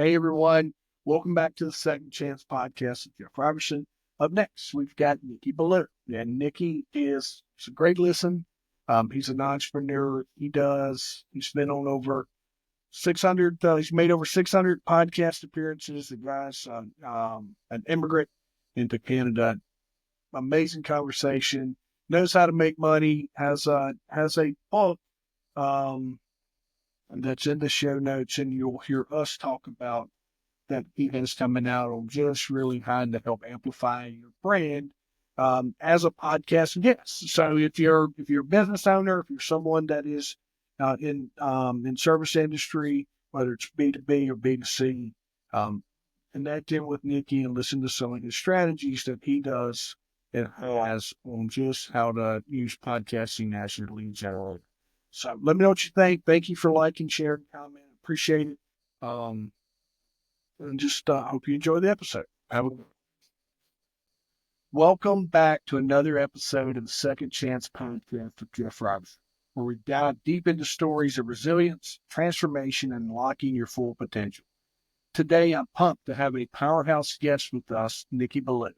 Hey, everyone. Welcome back to the Second Chance Podcast with Jeff Robertson. Up next, we've got Nicky Billou. And Nicky is a great listen. He's an entrepreneur. He's been on over 600, he's made over 600 podcast appearances. The guy's an immigrant into Canada. Amazing conversation. Knows how to make money. Has a book that's in the show notes, and you'll hear us talk about that he has coming out on just really how to help amplify your brand as a podcast guest. So if you're a business owner, if you're someone that is in service industry, whether it's B2B or B2C, connect in with Nicky and listen to some of his strategies that he does and has on just how to use podcasting as your lead generator. So let me know what you think. Thank you for liking, sharing, comment. Appreciate it. And just hope you enjoy the episode. Have a good one. Welcome back to another episode of the Second Chance Podcast with Jeff Robertson, where we dive deep into stories of resilience, transformation, and unlocking your full potential. Today, I'm pumped to have a powerhouse guest with us, Nicky Billou.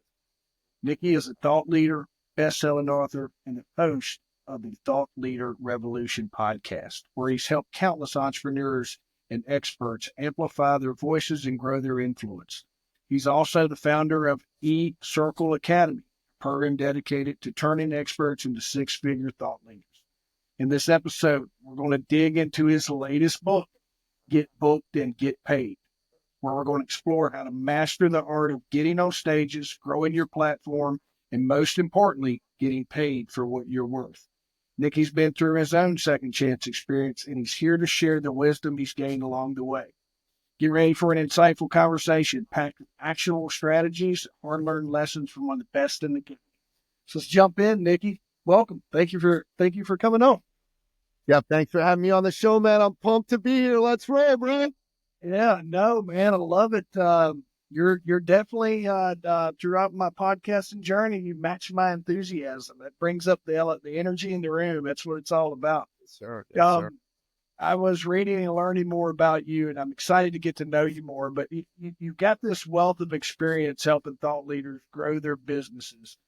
Nicky is a thought leader, best-selling author, and the host of the Thought Leader Revolution podcast, where he's helped countless entrepreneurs and experts amplify their voices and grow their influence. He's also the founder of E-Circle Academy, a program dedicated to turning experts into six-figure thought leaders. In this episode, we're going to dig into his latest book, Get Booked and Get Paid, where we're going to explore how to master the art of getting on stages, growing your platform, and most importantly, getting paid for what you're worth. Nicky's been through his own second chance experience, and he's here to share the wisdom he's gained along the way. Get ready for an insightful conversation packed with actionable strategies, hard-learned lessons from one of the best in the game. So let's jump in, Nicky. Welcome. Thank you for coming on. Yeah, thanks for having me on the show, man. I'm pumped to be here. Let's rip, man. Yeah, no, man, I love it. You're definitely throughout my podcasting journey, you match my enthusiasm. It brings up the energy in the room. That's what it's all about. Yes, sir. Yes, sir. I was reading and learning more about you, and I'm excited to get to know you more. But you've got this wealth of experience helping thought leaders grow their businesses.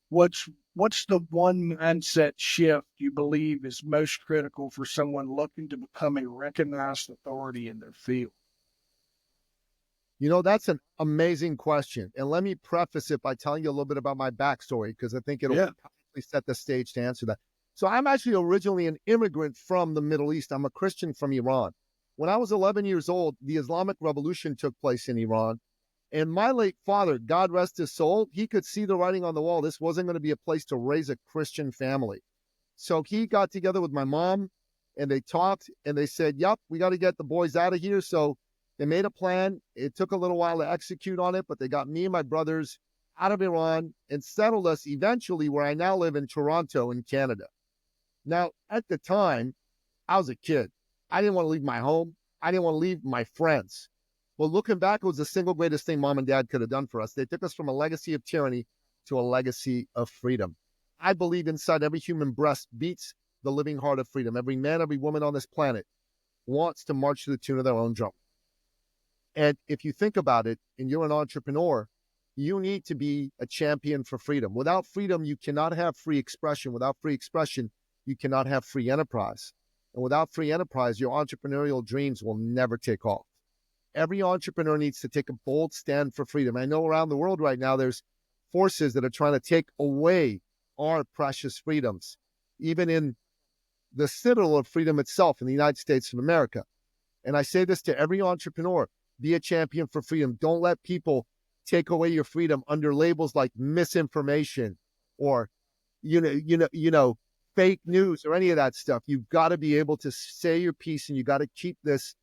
What's the one mindset shift you believe is most critical for someone looking to become a recognized authority in their field? You know, that's an amazing question. And let me preface it by telling you a little bit about my backstory, because I think it'll probably set the stage to answer that. So I'm actually originally an immigrant from the Middle East. I'm a Christian from Iran. When I was 11 years old, the Islamic Revolution took place in Iran. And my late father, God rest his soul, he could see the writing on the wall. This wasn't going to be a place to raise a Christian family. So he got together with my mom, and they talked, and they said, yep, we got to get the boys out of here. So they made a plan. It took a little while to execute on it, but they got me and my brothers out of Iran and settled us eventually where I now live in Toronto in Canada. Now, at the time, I was a kid. I didn't want to leave my home. I didn't want to leave my friends. Well, looking back, it was the single greatest thing mom and dad could have done for us. They took us from a legacy of tyranny to a legacy of freedom. I believe inside every human breast beats the living heart of freedom. Every man, every woman on this planet wants to march to the tune of their own drum. And if you think about it, and you're an entrepreneur, you need to be a champion for freedom. Without freedom, you cannot have free expression. Without free expression, you cannot have free enterprise. And without free enterprise, your entrepreneurial dreams will never take off. Every entrepreneur needs to take a bold stand for freedom. I know around the world right now, there's forces that are trying to take away our precious freedoms, even in the citadel of freedom itself in the United States of America. And I say this to every entrepreneur: be a champion for freedom. Don't let people take away your freedom under labels like misinformation or, fake news or any of that stuff. You've got to be able to say your piece, and you got to keep this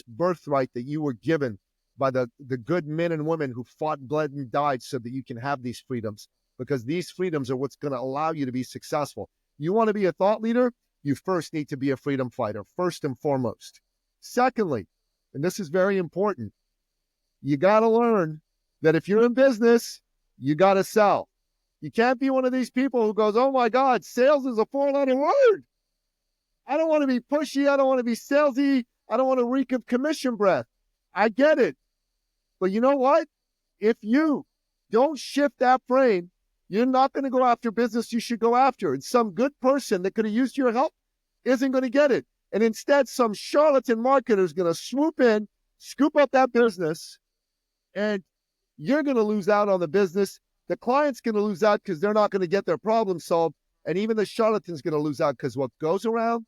birthright that you were given by the good men and women who fought, bled, and died so that you can have these freedoms, because these freedoms are what's going to allow you to be successful. You want to be a thought leader? You first need to be a freedom fighter, first and foremost. Secondly, and this is very important, you got to learn that if you're in business, you got to sell. You can't be one of these people who goes, oh my God, sales is a four-letter word. I don't want to be pushy. I don't want to be salesy. I don't want to reek of commission breath. I get it. But you know what? If you don't shift that frame, you're not going to go after business you should go after. And some good person that could have used your help isn't going to get it. And instead, some charlatan marketer is going to swoop in, scoop up that business, and you're going to lose out on the business. The client's going to lose out because they're not going to get their problem solved. And even the charlatan's going to lose out because what goes around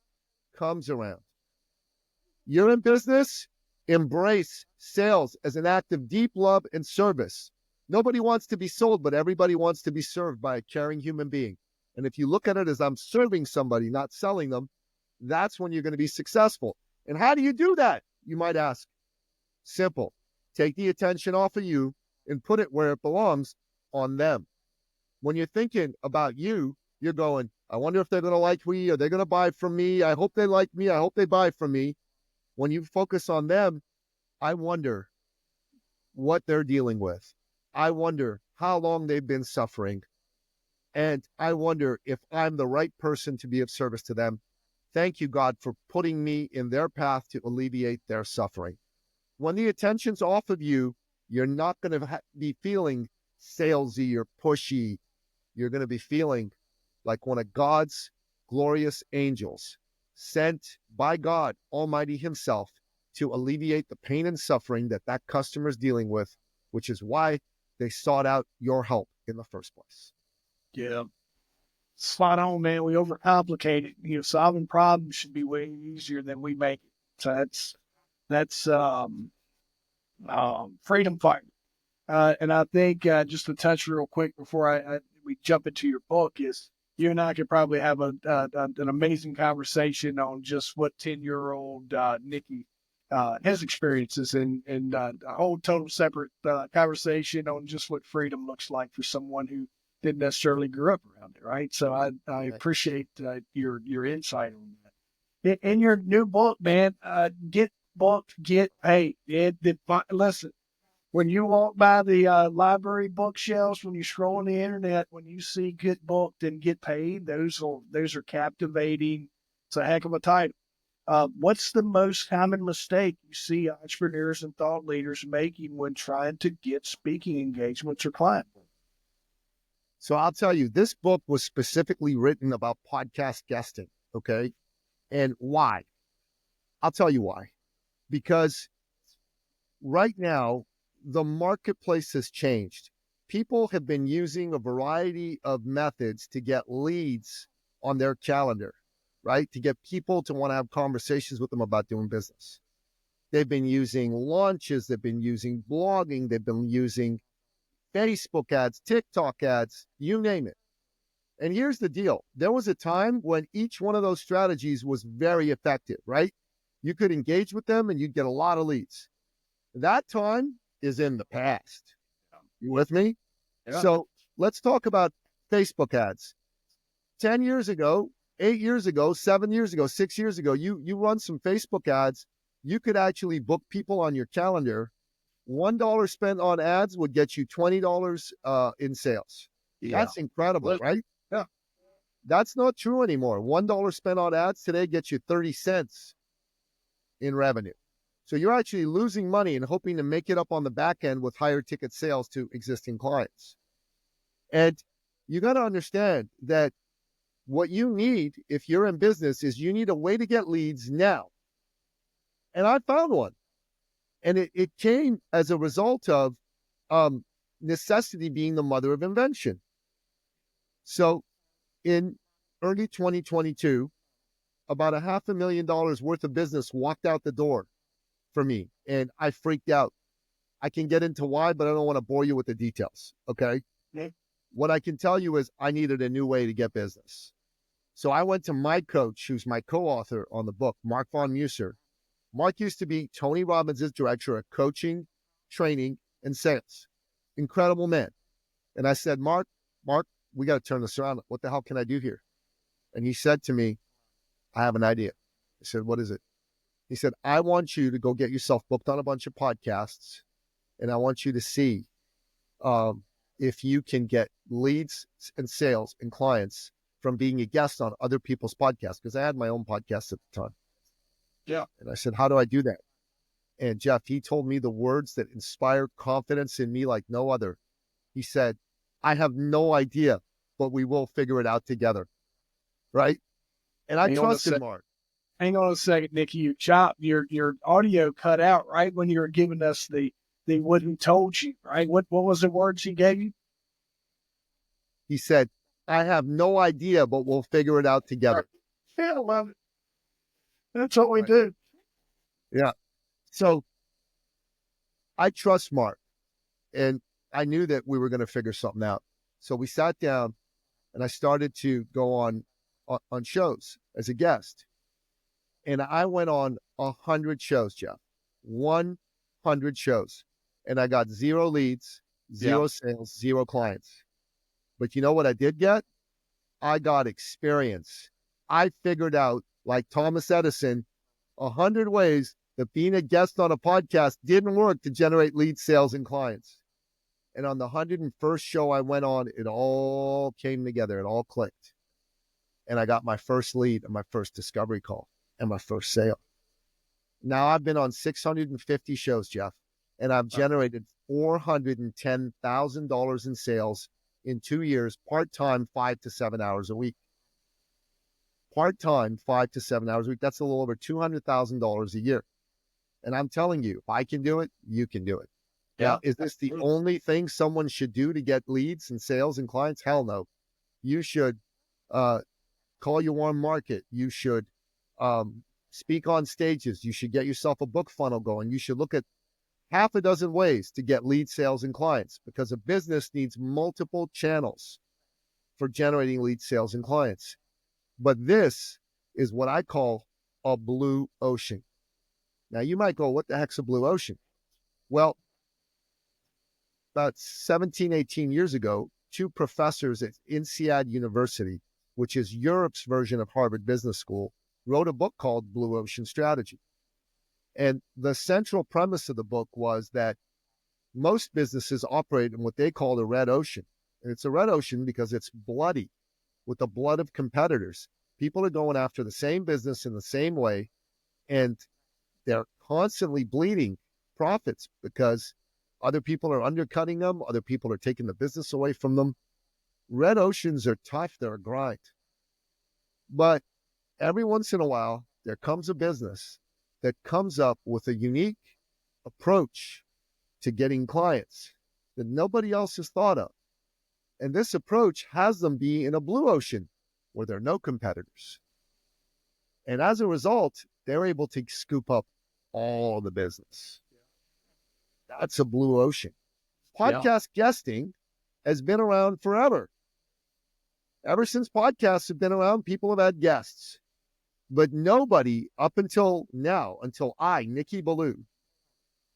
comes around. You're in business, embrace sales as an act of deep love and service. Nobody wants to be sold, but everybody wants to be served by a caring human being. And if you look at it as I'm serving somebody, not selling them, that's when you're going to be successful. And how do you do that? You might ask. Simple. Take the attention off of you and put it where it belongs, on them. When you're thinking about you, you're going, I wonder if they're going to like me. Are they going to buy from me? I hope they like me. I hope they buy from me. When you focus on them, I wonder what they're dealing with. I wonder how long they've been suffering. And I wonder if I'm the right person to be of service to them. Thank you, God, for putting me in their path to alleviate their suffering. When the attention's off of you, you're not going to be feeling salesy or pushy. You're going to be feeling like one of God's glorious angels sent by God Almighty himself to alleviate the pain and suffering that that customer is dealing with, which is why they sought out your help in the first place. Yeah. Spot on, man. We overcomplicate it. Solving problems should be way easier than we make it. So that's freedom fighter. And I think just to touch real quick before we jump into your book is you and I could probably have an amazing conversation on just what 10-year-old Nicky his experiences and a whole total separate conversation on just what freedom looks like for someone who didn't necessarily grow up around it, right? So I appreciate your insight on that. In your new book, man, get booked, get paid. Listen. When you walk by the library bookshelves, when you scroll on the internet, when you see get booked and get paid, those are captivating. It's a heck of a title. What's the most common mistake you see entrepreneurs and thought leaders making when trying to get speaking engagements or client work? So I'll tell you, this book was specifically written about podcast guesting, okay? And why? I'll tell you why. Because right now, the marketplace has changed. People have been using a variety of methods to get leads on their calendar, right? To get people to want to have conversations with them about doing business. They've been using launches. They've been using blogging. They've been using Facebook ads, TikTok ads, you name it. And here's the deal. There was a time when each one of those strategies was very effective, right? You could engage with them and you'd get a lot of leads. That time is in the past. You with me? Yeah. So let's talk about Facebook ads. 10 years ago, 8 years ago, 7 years ago, 6 years ago, you run some Facebook ads, you could actually book people on your calendar. $1 spent on ads would get you $20 in sales. Yeah. That's incredible, right? Yeah. That's not true anymore. $1 spent on ads today gets you 30 cents in revenue. So you're actually losing money and hoping to make it up on the back end with higher ticket sales to existing clients. And you got to understand that what you need if you're in business is you need a way to get leads now. And I found one. And it came as a result of necessity being the mother of invention. So in early 2022, about $500,000 worth of business walked out the door for me, and I freaked out. I can get into why, but I don't want to bore you with the details, okay? Okay. What I can tell you is I needed a new way to get business. So I went to my coach, who's my co-author on the book, Mark Von Musser. Mark used to be Tony Robbins' director of coaching, training, and sales. Incredible man. And I said, Mark, we got to turn this around. What the hell can I do here? And he said to me, I have an idea. I said, what is it? He said, I want you to go get yourself booked on a bunch of podcasts, and I want you to see if you can get leads and sales and clients from being a guest on other people's podcasts, because I had my own podcast at the time. Yeah. And I said, how do I do that? And Jeff, he told me the words that inspired confidence in me like no other. He said, I have no idea, but we will figure it out together. Right? And I trusted Mark. Hang on a second, Nicky. Your audio cut out right when you were giving us the what he told you, right? What was the words he gave you? He said, I have no idea, but we'll figure it out together. Yeah, I love it. That's what we do. Yeah. So I trust Mark, and I knew that we were going to figure something out. So we sat down, and I started to go on shows as a guest. And I went on 100 shows, Jeff. 100 shows. And I got 0 leads, 0 sales, 0 clients. But you know what I did get? I got experience. I figured out, like Thomas Edison, 100 ways that being a guest on a podcast didn't work to generate leads, sales, and clients. And on the 101st show I went on, it all came together. It all clicked. And I got my first lead and my first discovery call and my first sale. Now I've been on 650 shows, Jeff, and I've generated $410,000 in sales in 2 years, part-time, 5 to 7 hours a week. Part-time, 5 to 7 hours a week. That's a little over $200,000 a year. And I'm telling you, if I can do it, you can do it. Yeah. Now, is this the only thing someone should do to get leads and sales and clients? Hell no. You should call your warm market. You should speak on stages. You should get yourself a book funnel going. You should look at half a dozen ways to get lead, sales, and clients, because a business needs multiple channels for generating lead, sales, and clients. But this is what I call a blue ocean. Now, you might go, what the heck's a blue ocean? Well, about 17, 18 years ago, 2 professors at INSEAD University, which is Europe's version of Harvard Business School, wrote a book called Blue Ocean Strategy. And the central premise of the book was that most businesses operate in what they call the red ocean. And it's a red ocean because it's bloody with the blood of competitors. People are going after the same business in the same way, and they're constantly bleeding profits because other people are undercutting them. Other people are taking the business away from them. Red oceans are tough. They're a grind. But every once in a while, there comes a business that comes up with a unique approach to getting clients that nobody else has thought of. And this approach has them be in a blue ocean where there are no competitors. And as a result, they're able to scoop up all the business. That's a blue ocean. Podcast guesting has been around forever. Ever since podcasts have been around, people have had guests. But nobody up until now, until I, Nicky Billou,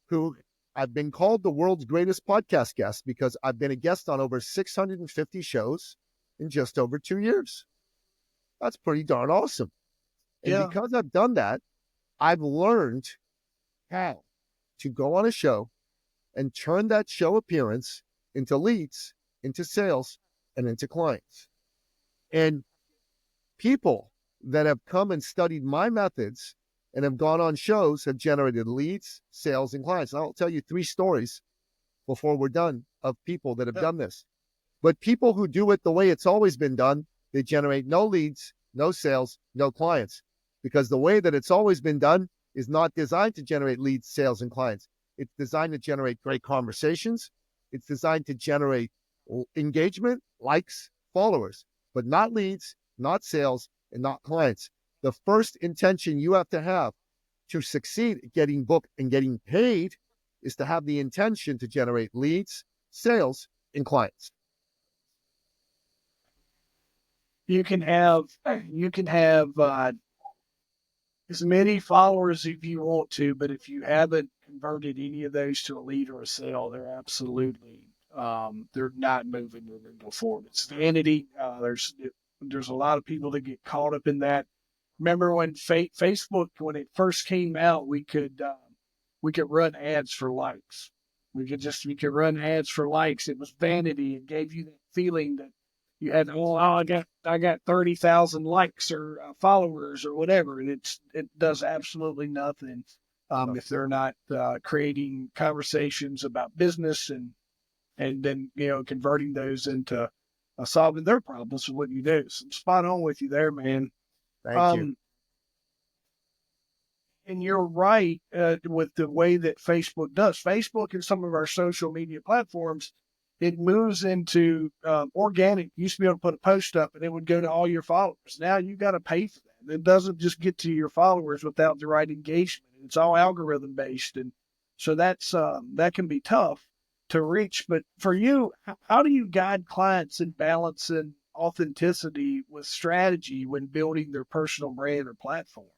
who I've been called the world's greatest podcast guest because I've been a guest on over 650 shows in just over 2 years. That's pretty darn awesome. And because I've done that, I've learned how to go on a show and turn that show appearance into leads, into sales, and into clients. And people that have come and studied my methods and have gone on shows have generated leads, sales, and clients. And I'll tell you 3 stories before we're done of people that have done this. But people who do it the way it's always been done, they generate no leads, no sales, no clients. Because the way that it's always been done is not designed to generate leads, sales, and clients. It's designed to generate great conversations. It's designed to generate engagement, likes, followers, but not leads, not sales, and not clients. The first intention you have to succeed at getting booked and getting paid is to have the intention to generate leads, sales, and clients. You can have as many followers if you want to, but if you haven't converted any of those to a lead or a sale, they're absolutely they're not moving. They're going to go forward. It's vanity. There's a lot of people that get caught up in that. Remember when Facebook, when it first came out, we could run ads for likes. We could run ads for likes. It was vanity. It gave you that feeling that you had, I got 30,000 likes or followers or whatever, and it does absolutely nothing. if they're not creating conversations about business and then, converting those into solving their problems with what you do. So I'm spot on with you there, man. Thank you. And you're right with the way that Facebook does. Facebook and some of our social media platforms, it moves into organic. You used to be able to put a post up and it would go to all your followers. Now you got to pay for that. It doesn't just get to your followers without the right engagement. It's all algorithm based. And so that can be tough to reach. But for you, how do you guide clients in balancing authenticity with strategy when building their personal brand or platform?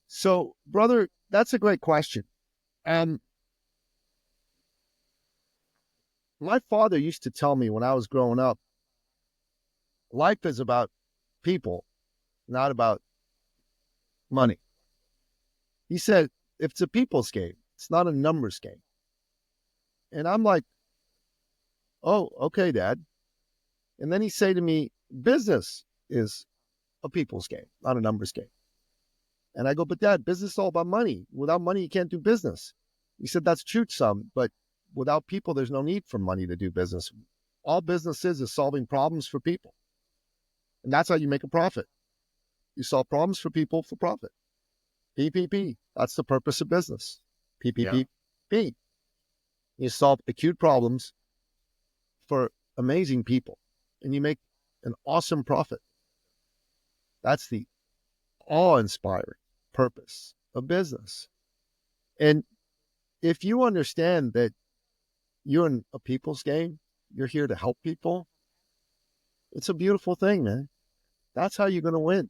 So, brother, that's a great question. And my father used to tell me when I was growing up, life is about people, not about money. He said, if it's a people's game, it's not a numbers game. And I'm like, oh, okay, Dad. And then he say to me, business is a people's game, not a numbers game. And I go, but Dad, business is all about money. Without money, you can't do business. He said, that's true, son, but without people, there's no need for money to do business. All business is solving problems for people. And that's how you make a profit. You solve problems for people for profit. PPP, that's the purpose of business. PPP. Yeah. You solve acute problems for amazing people, and you make an awesome profit. That's the awe-inspiring purpose of business. And if you understand that you're in a people's game, you're here to help people, it's a beautiful thing, man. That's how you're going to win.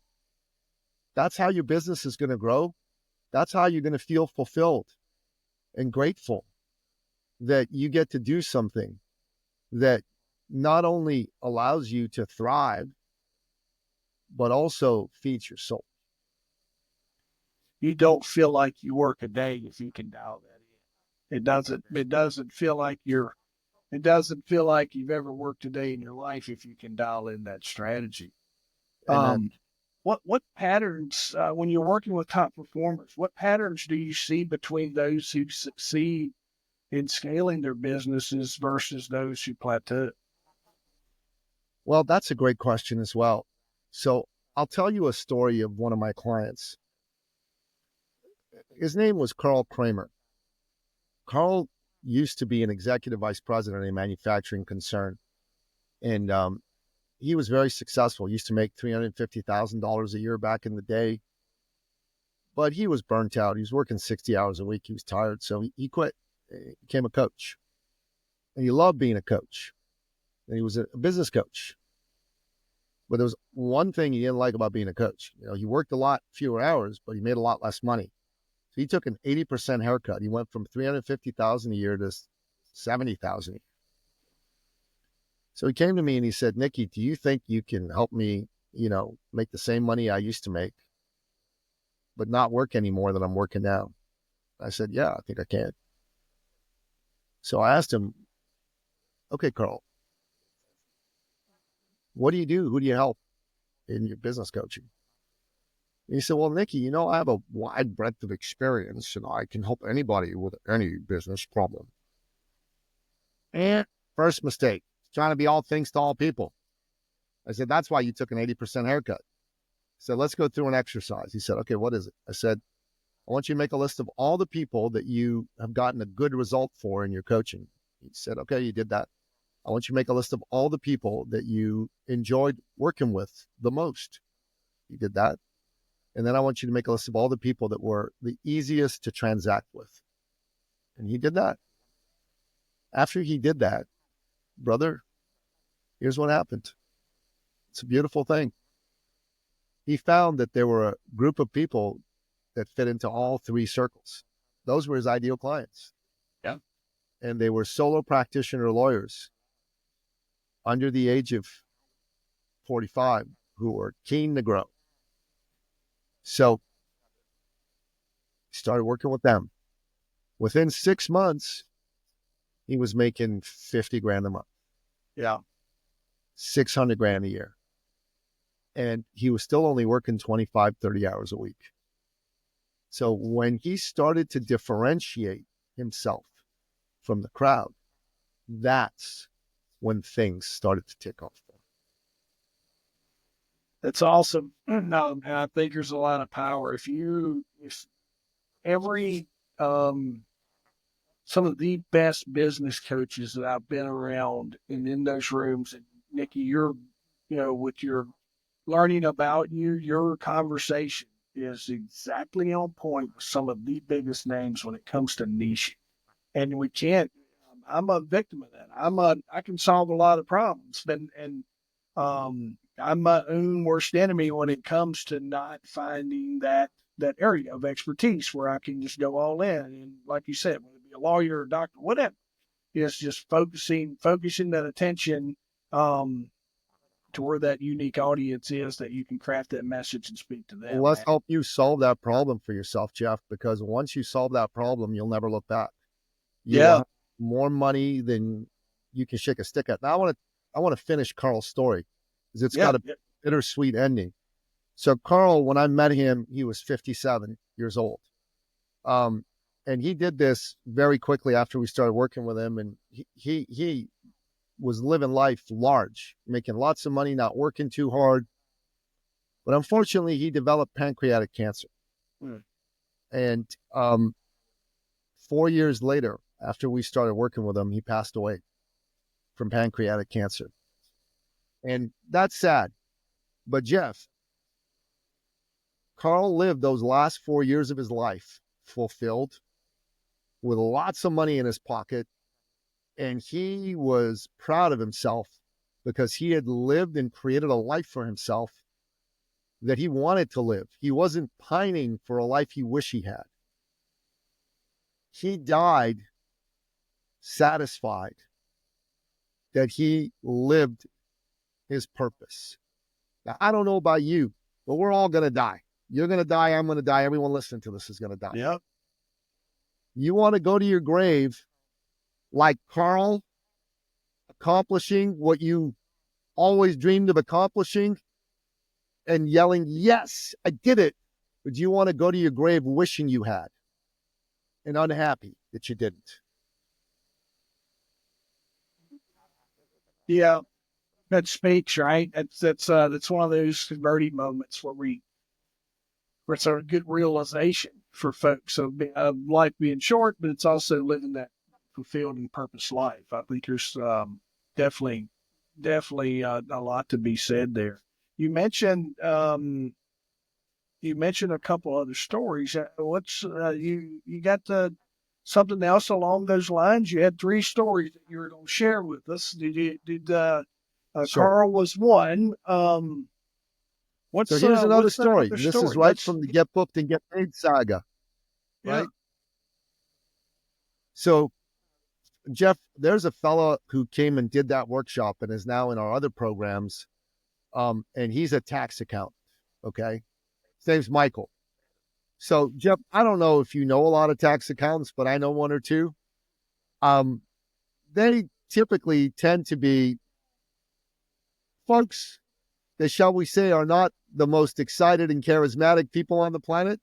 That's how your business is going to grow. That's how you're going to feel fulfilled and grateful that you get to do something that not only allows you to thrive, but also feeds your soul. You don't feel like you work a day if you can dial that in. It doesn't feel like you've ever worked a day in your life if you can dial in that strategy. What patterns, when you're working with top performers, what patterns do you see between those who succeed in scaling their businesses versus those who plateau? Well, that's a great question as well. So I'll tell you a story of one of my clients. His name was Carl Kramer. Carl used to be an executive vice president in a manufacturing concern. And he was very successful. He used to make $350,000 a year back in the day. But he was burnt out. He was working 60 hours a week. He was tired. So he quit. He became a coach. And he loved being a coach. And he was a business coach. But there was one thing he didn't like about being a coach. He worked a lot fewer hours, but he made a lot less money. So he took an 80% haircut. He went from $350,000 a year to $70,000 a year. So he came to me and he said, Nicky, do you think you can help me, make the same money I used to make, but not work any more than I'm working now? I said, yeah, I think I can. So I asked him, okay, Carl, what do you do? Who do you help in your business coaching? And he said, well, Nicky, I have a wide breadth of experience and I can help anybody with any business problem. And first mistake, trying to be all things to all people. I said, that's why you took an 80% haircut. He said, let's go through an exercise. He said, okay, what is it? I said, I want you to make a list of all the people that you have gotten a good result for in your coaching. He said, okay, you did that. I want you to make a list of all the people that you enjoyed working with the most. You did that. And then I want you to make a list of all the people that were the easiest to transact with. And he did that. After he did that, brother, here's what happened. It's a beautiful thing. He found that there were a group of people that fit into all three circles. Those were his ideal clients. Yeah. And they were solo practitioner lawyers under the age of 45 who were keen to grow. So he started working with them. Within 6 months, he was making 50 grand a month. Yeah. 600 grand a year. And he was still only working 25, 30 hours a week. So when he started to differentiate himself from the crowd, that's when things started to tick off. That's awesome. No, I think there's a lot of power. If every, some of the best business coaches that I've been around and in those rooms, and Nicky, with your learning about you, your conversation is exactly on point with some of the biggest names when it comes to niche. And we can't, I'm a victim of that. I can solve a lot of problems, and I'm my own worst enemy when it comes to not finding that area of expertise where I can just go all in. And like you said, whether it be a lawyer or a doctor, whatever, it's just focusing that attention to where that unique audience is, that you can craft that message and speak to them. Well, let's help you solve that problem for yourself, Jeff, because once you solve that problem, you'll never look back. You'll have more money than you can shake a stick at. Now I want to finish Carl's story because it's got a bittersweet ending. So Carl, when I met him, he was 57 years old. And he did this very quickly after we started working with him. And he was living life large, making lots of money, not working too hard. But unfortunately, he developed pancreatic cancer. And 4 years later, after we started working with him, he passed away from pancreatic cancer. And that's sad. But Jeff, Carl lived those last 4 years of his life fulfilled with lots of money in his pocket. And he was proud of himself because he had lived and created a life for himself that he wanted to live. He wasn't pining for a life he wished he had. He died satisfied that he lived his purpose. Now, I don't know about you, but we're all going to die. You're going to die. I'm going to die. Everyone listening to this is going to die. Yep. You want to go to your grave like Carl, accomplishing what you always dreamed of accomplishing and yelling, yes, I did it. But do you want to go to your grave wishing you had and unhappy that you didn't? Yeah, that speaks, right? That's one of those converting moments where it's a good realization for folks of life being short, but it's also living that fulfilled and purpose life. I think there's definitely a lot to be said there. You mentioned a couple other stories. What's you got something else along those lines? You had 3 stories that you were going to share with us. Did Sure. Carl was one. So here's another story. This is right from the Get Booked and Get Paid saga. Right? Yeah. So, Jeff, there's a fella who came and did that workshop and is now in our other programs. And he's a tax accountant. Okay. His name's Michael. So, Jeff, I don't know if you know a lot of tax accountants, but I know one or two. They typically tend to be folks that, shall we say, are not the most excited and charismatic people on the planet.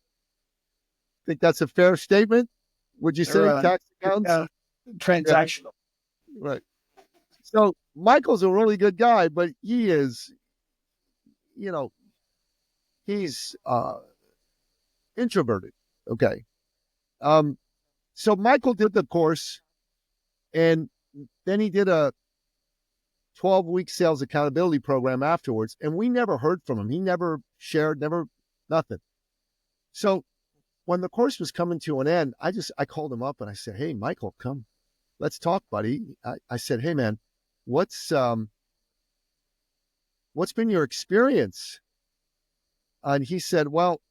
Think that's a fair statement? Would you say tax accountants? Transactional. Yeah. Right. So Michael's a really good guy, but he is, he's introverted. Okay. So Michael did the course, and then he did a 12-week sales accountability program afterwards, and we never heard from him. He never shared, nothing. So when the course was coming to an end, I called him up and I said, hey, Michael, come, let's talk, buddy. I said, hey, man, what's been your experience? And he said, well,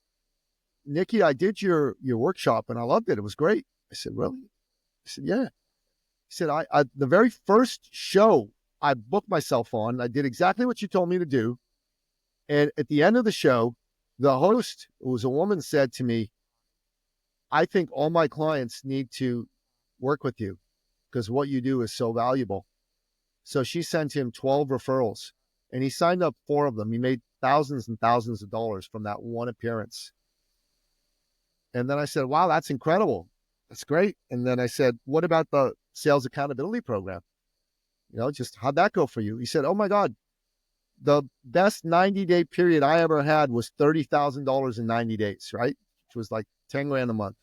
Nicky, I did your workshop and I loved it. It was great. I said, really? I said, yeah. He said, I the very first show I booked myself on, I did exactly what you told me to do. And at the end of the show, the host, who was a woman, said to me, I think all my clients need to work with you because what you do is so valuable. So she sent him 12 referrals and he signed up 4 of them. He made thousands and thousands of dollars from that one appearance. And then I said, wow, that's incredible. That's great. And then I said, what about the sales accountability program? Just how'd that go for you? He said, oh my God, the best 90-day period I ever had was $30,000 in 90 days, right? Which was like 10 grand a month.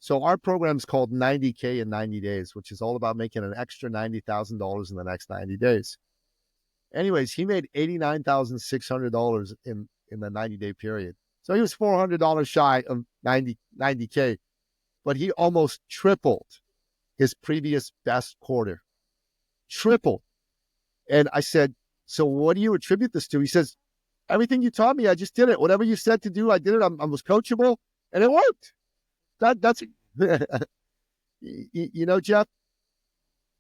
So our program is called 90K in 90 days, which is all about making an extra $90,000 in the next 90 days. Anyways, he made $89,600 in the 90-day period. So he was $400 shy of 90K, but he almost tripled his previous best quarter. Tripled. And I said, so what do you attribute this to? He says, everything you taught me, I just did it. Whatever you said to do, I did it. I was coachable, and it worked. That's, Jeff,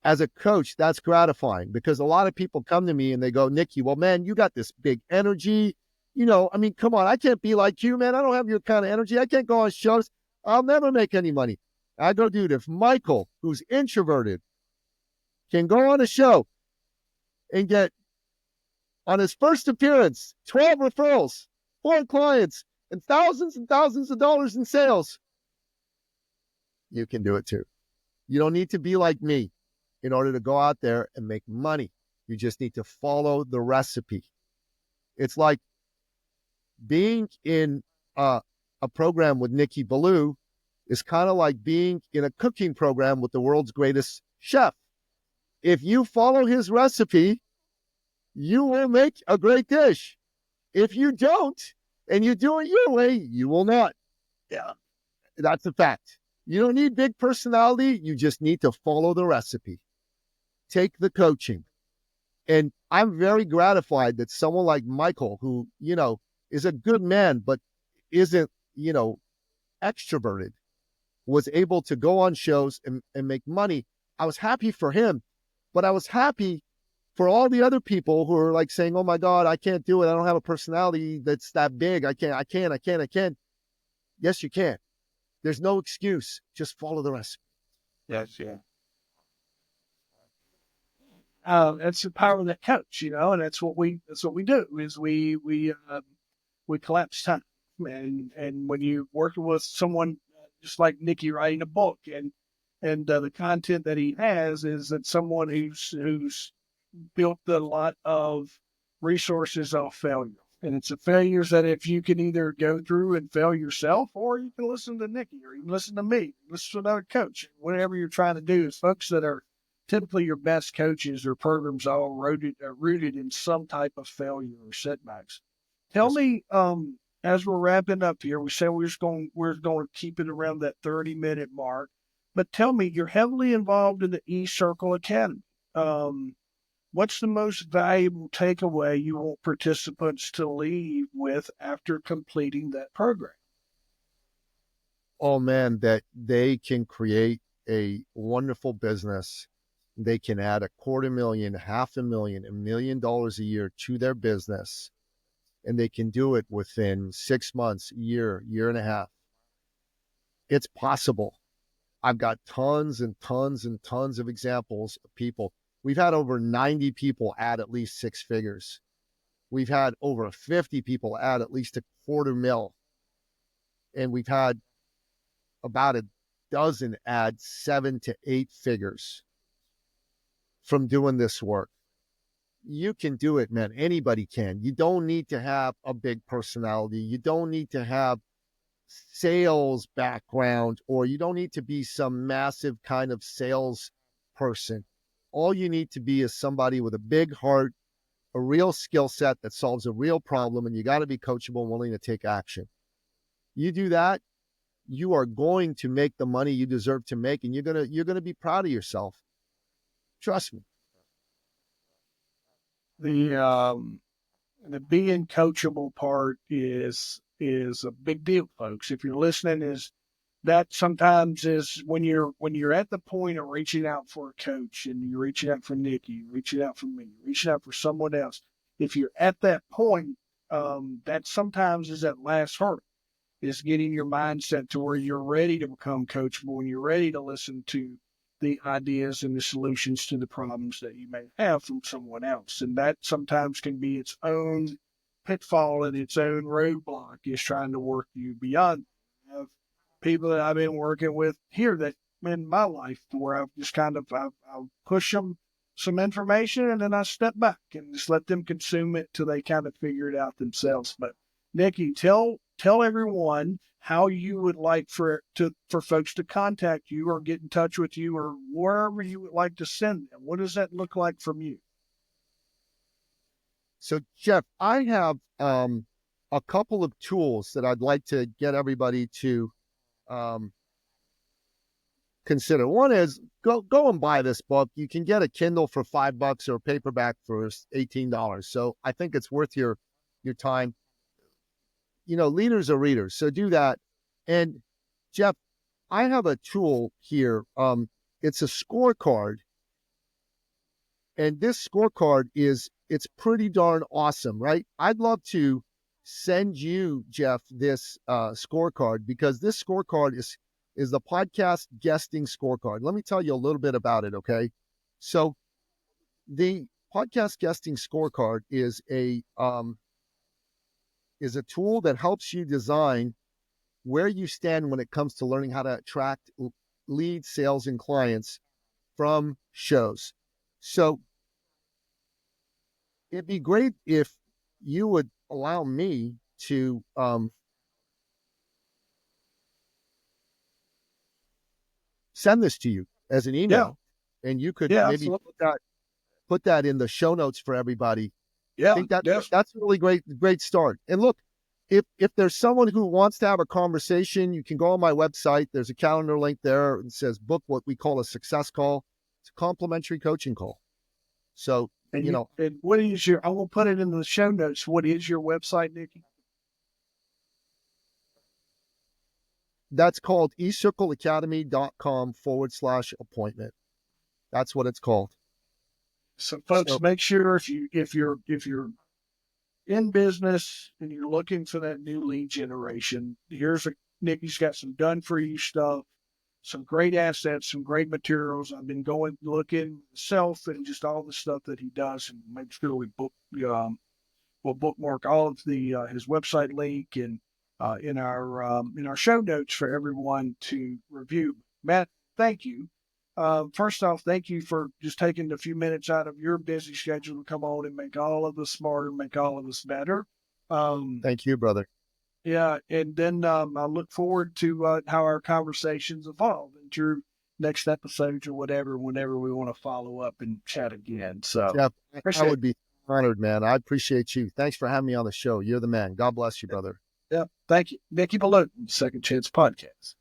as a coach, that's gratifying because a lot of people come to me and they go, Nicky, well, man, you got this big energy. Come on, I can't be like you, man. I don't have your kind of energy. I can't go on shows. I'll never make any money. I go, dude, if Michael, who's introverted, can go on a show and get, on his first appearance, 12 referrals, 4 clients, and thousands of dollars in sales, you can do it too. You don't need to be like me in order to go out there and make money. You just need to follow the recipe. It's like being in a program with Nicky Billou is kind of like being in a cooking program with the world's greatest chef. If you follow his recipe, you will make a great dish. If you don't, and you do it your way, you will not. Yeah, that's a fact. You don't need big personality. You just need to follow the recipe. Take the coaching. And I'm very gratified that someone like Michael, who, is a good man, but isn't, extroverted, was able to go on shows and make money. I was happy for him, but I was happy for all the other people who are like saying, oh my God, I can't do it. I don't have a personality that's that big. I can't. Yes, you can. There's no excuse. Just follow the recipe. Yes, yeah. That's the power of that coach, and that's what we do is we collapse time. And when you're working with someone just like Nicky writing a book and the content that he has is that someone who's built a lot of resources off failure. And it's the failures that if you can either go through and fail yourself, or you can listen to Nicky, or you can listen to me, listen to another coach. Whatever you're trying to do is folks that are typically your best coaches or programs all rooted in some type of failure or setbacks. Tell me, as we're wrapping up here, we said we're going to keep it around that 30-minute mark. But tell me, you're heavily involved in the eCircle Academy. What's the most valuable takeaway you want participants to leave with after completing that program? Oh man, that they can create a wonderful business. They can add $250,000, $500,000, $1 million a year to their business. And they can do it within 6 months, year and a half. It's possible. I've got tons and tons and tons of examples of people. We've had over 90 people add at least 6 figures. We've had over 50 people add at least $250,000. And we've had about a dozen add 7 to 8 figures from doing this work. You can do it, man. Anybody can. You don't need to have a big personality. You don't need to have sales background, or you don't need to be some massive kind of sales person. All you need to be is somebody with a big heart, a real skill set that solves a real problem, and you got to be coachable and willing to take action. You do that, you are going to make the money you deserve to make, and you're gonna be proud of yourself. Trust me. The being coachable part is a big deal, folks. If you're listening, is that sometimes is when you're at the point of reaching out for a coach, and you're reaching out for Nicky, you're reaching out for me, you're reaching out for someone else. If you're at that point, that sometimes is that last hurdle, is getting your mindset to where you're ready to become coachable and you're ready to listen to the ideas and the solutions to the problems that you may have from someone else. And that sometimes can be its own pitfall and its own roadblock, is trying to work you beyond. people that I've been working with here that in my life where I've just I'll push them some information and then I step back and just let them consume it till they kind of figure it out themselves. But Nicky, tell everyone how you would like for folks to contact you or get in touch with you or wherever you would like to send them. What does that look like from you? So, Jeff, I have a couple of tools that I'd like to get everybody to consider. One is go and buy this book. You can get a Kindle for $5 or a paperback for $18. So I think it's worth your time. Leaders are readers, so do that. And Jeff, I have a tool here. It's a scorecard, and this scorecard it's pretty darn awesome, right? I'd love to send you, Jeff, this scorecard, because this scorecard is the podcast guesting scorecard. Let me tell you a little bit about it, okay? So the podcast guesting scorecard is a tool that helps you design where you stand when it comes to learning how to attract leads, sales, and clients from shows. So it'd be great if you would allow me to send this to you as an email, and you could maybe put that in the show notes for everybody. Yeah, I think that's a really great start. And look, if there's someone who wants to have a conversation, you can go on my website. There's a calendar link there. It says book what we call a success call. It's a complimentary coaching call. So, and what is I will put it in the show notes. What is your website, Nicky? That's called ecircleacademy.com/appointment. That's what it's called. So folks, make sure if you're in business and you're looking for that new lead generation, Nicky's got some done for you stuff, some great assets, some great materials. I've been looking myself and just all the stuff that he does, and make sure we'll bookmark all of his website link and in our show notes for everyone to review. Matt, thank you. First off, thank you for just taking a few minutes out of your busy schedule to come on and make all of us smarter, make all of us better. Thank you, brother. Yeah, and then I look forward to how our conversations evolve into your next episodes or whatever, whenever we want to follow up and chat again. So, Jeff, I would be honored, man. I appreciate you. Thanks for having me on the show. You're the man. God bless you, brother. Yeah, thank you. Nicky Billou, Second Chance Podcast.